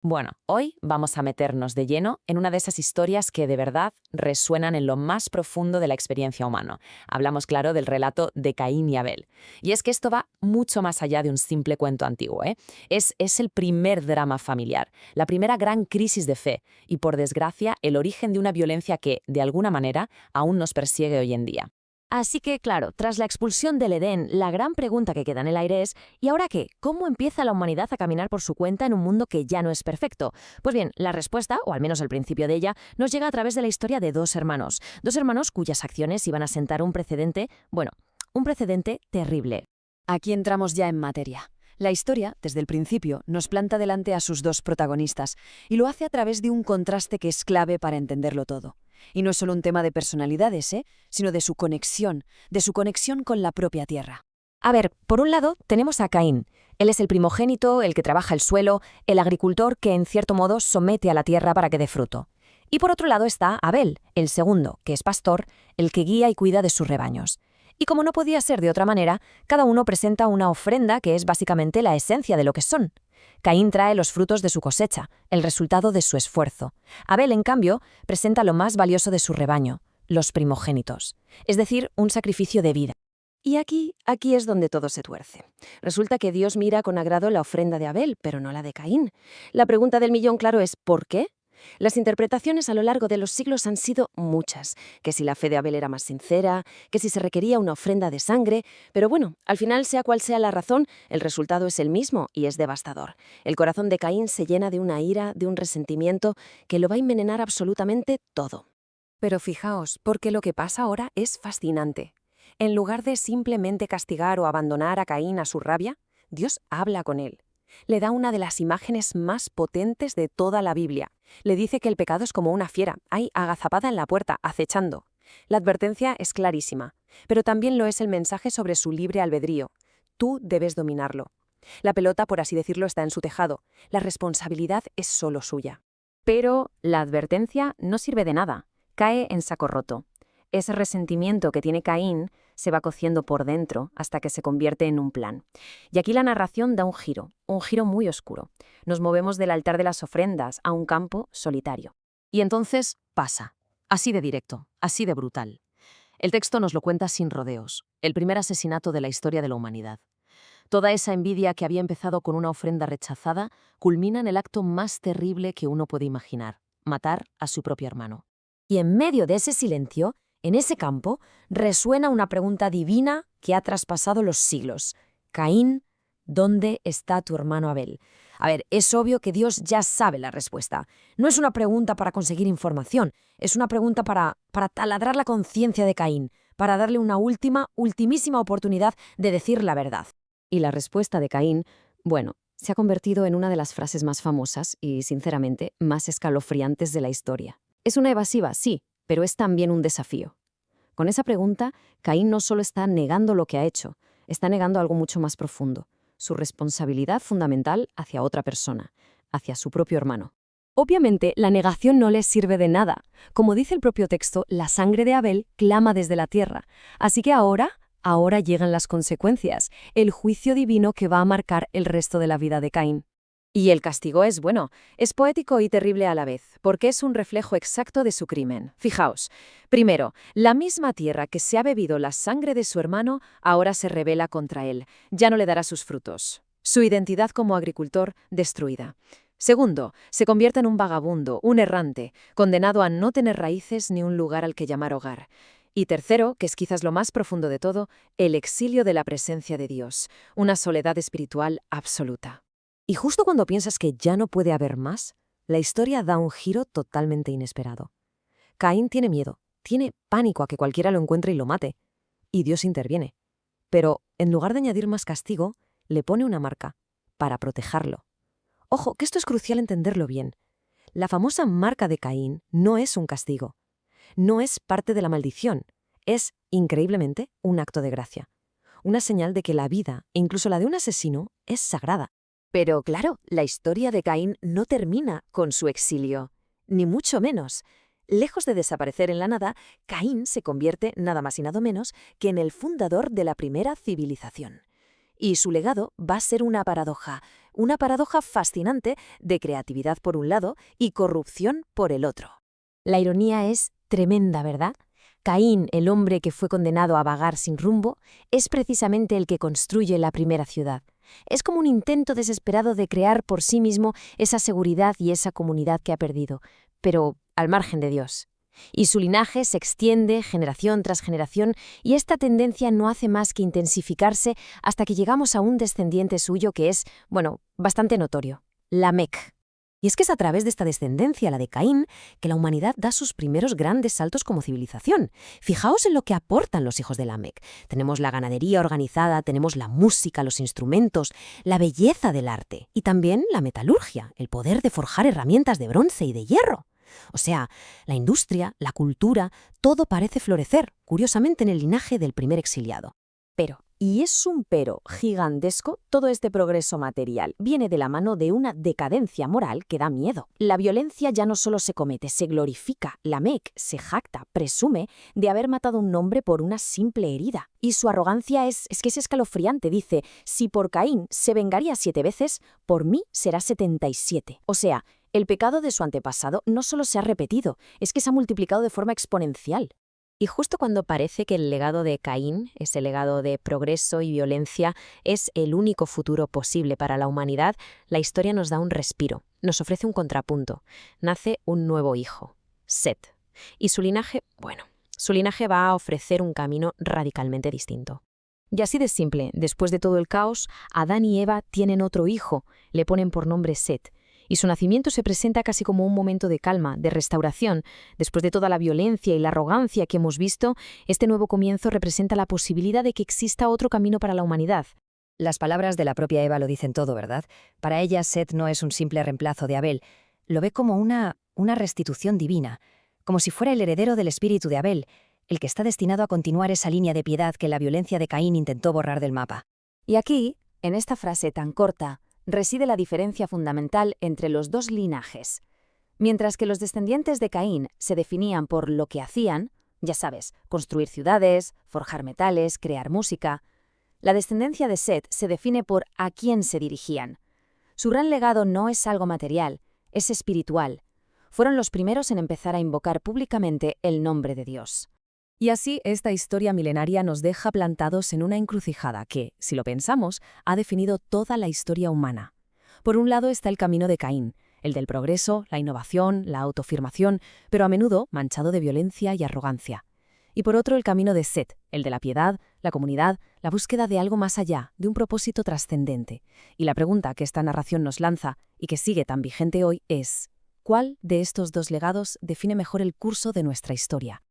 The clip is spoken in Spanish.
Bueno, hoy vamos a meternos de lleno en una de esas historias que de verdad resuenan en lo más profundo de la experiencia humana. Hablamos, claro, del relato de Caín y Abel. Y es que esto va mucho más allá de un simple cuento antiguo, ¿eh? Es el primer drama familiar, la primera gran crisis de fe y, por desgracia, el origen de una violencia que, de alguna manera, aún nos persigue hoy en día. Así que, claro, tras la expulsión del Edén, la gran pregunta que queda en el aire es ¿y ahora qué? ¿Cómo empieza la humanidad a caminar por su cuenta en un mundo que ya no es perfecto? Pues bien, la respuesta, o al menos el principio de ella, nos llega a través de la historia de dos hermanos cuyas acciones iban a sentar un precedente, bueno, un precedente terrible. Aquí entramos ya en materia. La historia, desde el principio, nos planta delante a sus dos protagonistas y lo hace a través de un contraste que es clave para entenderlo todo. Y no es solo un tema de personalidades, sino de su conexión con la propia tierra. A ver, por un lado tenemos a Caín. Él es el primogénito, el que trabaja el suelo, el agricultor que en cierto modo somete a la tierra para que dé fruto. Y por otro lado está Abel, el segundo, que es pastor, el que guía y cuida de sus rebaños. Y como no podía ser de otra manera, cada uno presenta una ofrenda que es básicamente la esencia de lo que son. Caín trae los frutos de su cosecha, el resultado de su esfuerzo. Abel, en cambio, presenta lo más valioso de su rebaño, los primogénitos, es decir, un sacrificio de vida. Y aquí es donde todo se tuerce. Resulta que Dios mira con agrado la ofrenda de Abel, pero no la de Caín. La pregunta del millón, claro, es ¿por qué? Las interpretaciones a lo largo de los siglos han sido muchas, que si la fe de Abel era más sincera, que si se requería una ofrenda de sangre, pero bueno, al final, sea cual sea la razón, el resultado es el mismo y es devastador. El corazón de Caín se llena de una ira, de un resentimiento que lo va a envenenar absolutamente todo. Pero fijaos, porque lo que pasa ahora es fascinante. En lugar de simplemente castigar o abandonar a Caín a su rabia, Dios habla con él. Le da una de las imágenes más potentes de toda la Biblia. Le dice que el pecado es como una fiera, ahí agazapada en la puerta, acechando. La advertencia es clarísima, pero también lo es el mensaje sobre su libre albedrío. Tú debes dominarlo. La pelota, por así decirlo, está en su tejado. La responsabilidad es solo suya. Pero la advertencia no sirve de nada, cae en saco roto. Ese resentimiento que tiene Caín se va cociendo por dentro hasta que se convierte en un plan. Y aquí la narración da un giro muy oscuro. Nos movemos del altar de las ofrendas a un campo solitario. Y entonces pasa, así de directo, así de brutal. El texto nos lo cuenta sin rodeos, el primer asesinato de la historia de la humanidad. Toda esa envidia que había empezado con una ofrenda rechazada culmina en el acto más terrible que uno puede imaginar, matar a su propio hermano. Y en medio de ese silencio, en ese campo, resuena una pregunta divina que ha traspasado los siglos. Caín, ¿dónde está tu hermano Abel? A ver, es obvio que Dios ya sabe la respuesta. No es una pregunta para conseguir información, es una pregunta para taladrar la conciencia de Caín, para darle una ultimísima oportunidad de decir la verdad. Y la respuesta de Caín, bueno, se ha convertido en una de las frases más famosas y, sinceramente, más escalofriantes de la historia. Es una evasiva, sí, pero es también un desafío. Con esa pregunta, Caín no solo está negando lo que ha hecho, está negando algo mucho más profundo, su responsabilidad fundamental hacia otra persona, hacia su propio hermano. Obviamente, la negación no les sirve de nada. Como dice el propio texto, la sangre de Abel clama desde la tierra. Así que ahora llegan las consecuencias, el juicio divino que va a marcar el resto de la vida de Caín. Y el castigo es, bueno, es poético y terrible a la vez, porque es un reflejo exacto de su crimen. Fijaos, primero, la misma tierra que se ha bebido la sangre de su hermano ahora se rebela contra él, ya no le dará sus frutos. Su identidad como agricultor destruida. Segundo, se convierte en un vagabundo, un errante, condenado a no tener raíces ni un lugar al que llamar hogar. Y tercero, que es quizás lo más profundo de todo, el exilio de la presencia de Dios, una soledad espiritual absoluta. Y justo cuando piensas que ya no puede haber más, la historia da un giro totalmente inesperado. Caín tiene miedo, tiene pánico a que cualquiera lo encuentre y lo mate. Y Dios interviene. Pero, en lugar de añadir más castigo, le pone una marca, para protegerlo. Ojo, que esto es crucial entenderlo bien. La famosa marca de Caín no es un castigo. No es parte de la maldición. Es, increíblemente, un acto de gracia. Una señal de que la vida, e incluso la de un asesino, es sagrada. Pero claro, la historia de Caín no termina con su exilio, ni mucho menos. Lejos de desaparecer en la nada, Caín se convierte nada más y nada menos que en el fundador de la primera civilización. Y su legado va a ser una paradoja. una paradoja fascinante de creatividad por un lado y corrupción por el otro. La ironía es tremenda, ¿verdad? Caín, el hombre que fue condenado a vagar sin rumbo, es precisamente el que construye la primera ciudad. Es como un intento desesperado de crear por sí mismo esa seguridad y esa comunidad que ha perdido, pero al margen de Dios. Y su linaje se extiende generación tras generación y esta tendencia no hace más que intensificarse hasta que llegamos a un descendiente suyo que es, bastante notorio, Lamec. Y es que es a través de esta descendencia, la de Caín, que la humanidad da sus primeros grandes saltos como civilización. Fijaos en lo que aportan los hijos de Lamec. Tenemos la ganadería organizada, tenemos la música, los instrumentos, la belleza del arte y también la metalurgia, el poder de forjar herramientas de bronce y de hierro. O sea, la industria, la cultura, todo parece florecer, curiosamente en el linaje del primer exiliado. Pero, y es un pero gigantesco, todo este progreso material viene de la mano de una decadencia moral que da miedo. La violencia ya no solo se comete, se glorifica. Lamec se jacta, presume de haber matado a un hombre por una simple herida. Y su arrogancia es escalofriante. Dice, si por Caín se vengaría 7 veces, por mí será 77. O sea, el pecado de su antepasado no solo se ha repetido, es que se ha multiplicado de forma exponencial. Y justo cuando parece que el legado de Caín, ese legado de progreso y violencia, es el único futuro posible para la humanidad, la historia nos da un respiro, nos ofrece un contrapunto. Nace un nuevo hijo, Set. Y su linaje va a ofrecer un camino radicalmente distinto. Y así de simple, después de todo el caos, Adán y Eva tienen otro hijo, le ponen por nombre Set. Y su nacimiento se presenta casi como un momento de calma, de restauración. Después de toda la violencia y la arrogancia que hemos visto, este nuevo comienzo representa la posibilidad de que exista otro camino para la humanidad. Las palabras de la propia Eva lo dicen todo, ¿verdad? Para ella, Set no es un simple reemplazo de Abel. Lo ve como una restitución divina, como si fuera el heredero del espíritu de Abel, el que está destinado a continuar esa línea de piedad que la violencia de Caín intentó borrar del mapa. Y aquí, en esta frase tan corta, reside la diferencia fundamental entre los dos linajes. Mientras que los descendientes de Caín se definían por lo que hacían, ya sabes, construir ciudades, forjar metales, crear música, la descendencia de Set se define por a quién se dirigían. Su gran legado no es algo material, es espiritual. Fueron los primeros en empezar a invocar públicamente el nombre de Dios. Y así, esta historia milenaria nos deja plantados en una encrucijada que, si lo pensamos, ha definido toda la historia humana. Por un lado está el camino de Caín, el del progreso, la innovación, la autoafirmación, pero a menudo manchado de violencia y arrogancia. Y por otro el camino de Set, el de la piedad, la comunidad, la búsqueda de algo más allá, de un propósito trascendente. Y la pregunta que esta narración nos lanza, y que sigue tan vigente hoy, es: ¿cuál de estos dos legados define mejor el curso de nuestra historia?